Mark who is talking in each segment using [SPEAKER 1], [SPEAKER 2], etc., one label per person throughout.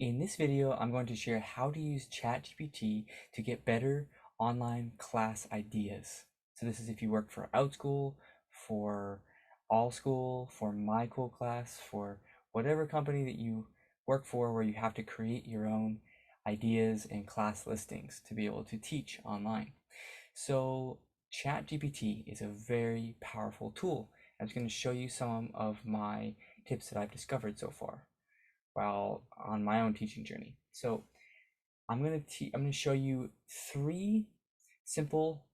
[SPEAKER 1] In this video, I'm going to share how to use ChatGPT to get better online class ideas. So this is if you work for Outschool, for Allschool, for My Cool Class, for whatever company that you work for where you have to create your own ideas and class listings to be able to teach online. So ChatGPT is a very powerful tool. I'm just going to show you some of my tips that I've discovered so far while on my own teaching journey. So I'm going to show you 3 simple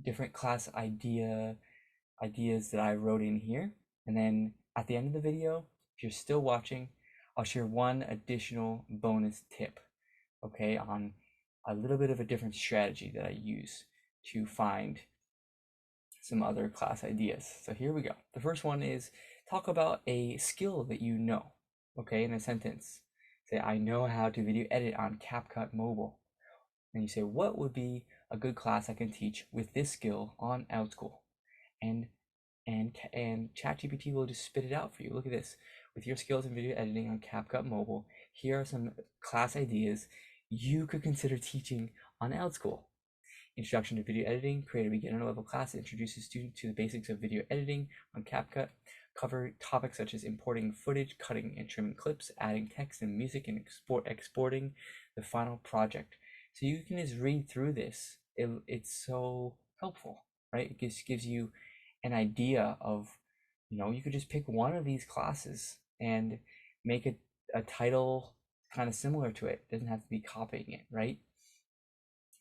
[SPEAKER 1] different class ideas that I wrote in here, and then at the end of the video, if you're still watching, I'll share one additional bonus tip, okay, on a little bit of a different strategy that I use to find some other class ideas. So here we go. The first one is talk about a skill that you know, okay, in a sentence. Say, I know how to video edit on CapCut Mobile. And you say, what would be a good class I can teach with this skill on Outschool? And ChatGPT will just spit it out for you. Look at this. With your skills in video editing on CapCut Mobile, here are some class ideas you could consider teaching on Outschool. Introduction to video editing, create a beginner level class that introduces students to the basics of video editing on CapCut. Cover topics such as importing footage, cutting and trimming clips, adding text and music, and exporting the final project. So you can just read through this. It's so helpful, right? It gives you an idea of, you could just pick one of these classes and make a title kind of similar to it. It doesn't have to be copying it, right?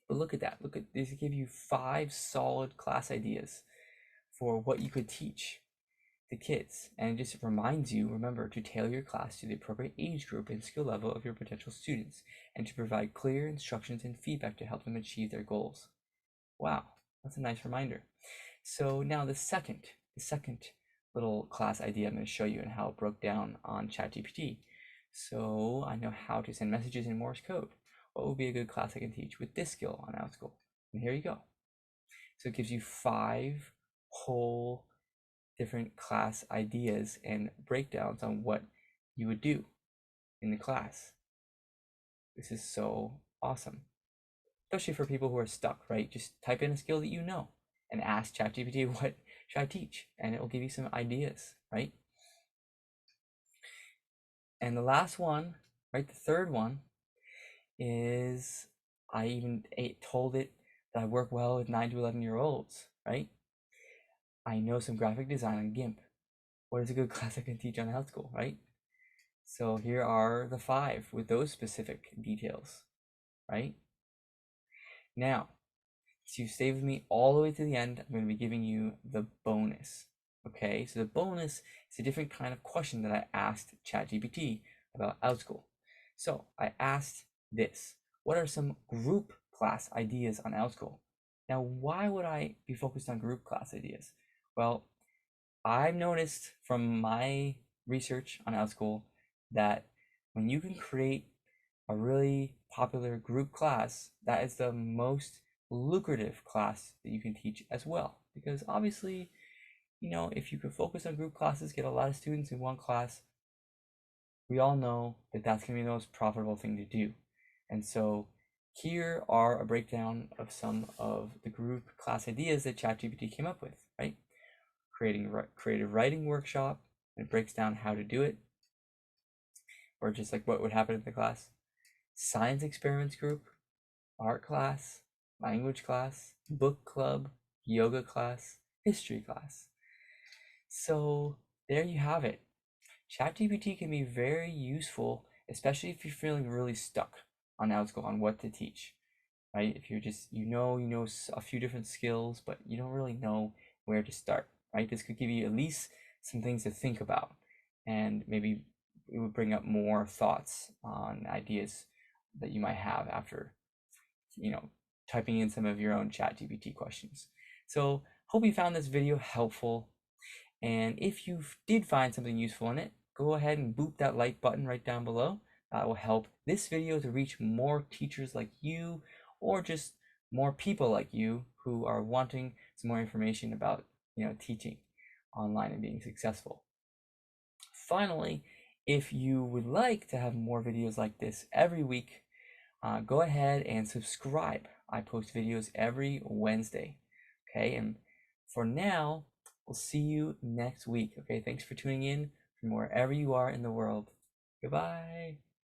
[SPEAKER 1] But look at that. Look at this. Give you 5 solid class ideas for what you could teach the kids. And it just reminds you, remember, to tailor your class to the appropriate age group and skill level of your potential students, and to provide clear instructions and feedback to help them achieve their goals. Wow, that's a nice reminder. So now the second little class idea I'm going to show you and how it broke down on ChatGPT. So I know how to send messages in Morse code. What would be a good class I can teach with this skill on Outschool? And here you go. So it gives you 5 whole different class ideas and breakdowns on what you would do in the class. This is so awesome, especially for people who are stuck, right? Just type in a skill that you know and ask ChatGPT, what should I teach? And it will give you some ideas, right? And the last one, right, the third one is I even told it that I work well with 9 to 11-year-olds, right? I know some graphic design on GIMP. What is a good class I can teach on Outschool, right? So here are the 5 with those specific details, right? Now, so you stay with me all the way to the end. I'm going to be giving you the bonus, okay? So the bonus is a different kind of question that I asked ChatGPT about Outschool. So I asked this: what are some group class ideas on Outschool? Now, why would I be focused on group class ideas? Well, I've noticed from my research on Outschool that when you can create a really popular group class, that is the most lucrative class that you can teach as well. Because obviously, if you can focus on group classes, get a lot of students in one class, we all know that that's going to be the most profitable thing to do. And so here are a breakdown of some of the group class ideas that ChatGPT came up with, right? Creating a creative writing workshop, and it breaks down how to do it, or just like what would happen in the class. Science experiments group, art class, language class, book club, yoga class, history class. So there you have it. ChatGPT can be very useful, especially if you're feeling really stuck on Outschool on what to teach, right? If you're just, you know a few different skills, but you don't really know where to start, right? This could give you at least some things to think about, and maybe it would bring up more thoughts on ideas that you might have after, typing in some of your own ChatGPT questions. So hope you found this video helpful. And if you did find something useful in it, go ahead and boop that like button right down below. That will help this video to reach more teachers like you, or just more people like you who are wanting some more information about, teaching online and being successful. Finally, If you would like to have more videos like this every week, go ahead and subscribe. I post videos every Wednesday. Okay, and for now, we'll see you next week. Okay, thanks for tuning in from wherever you are in the world. Goodbye.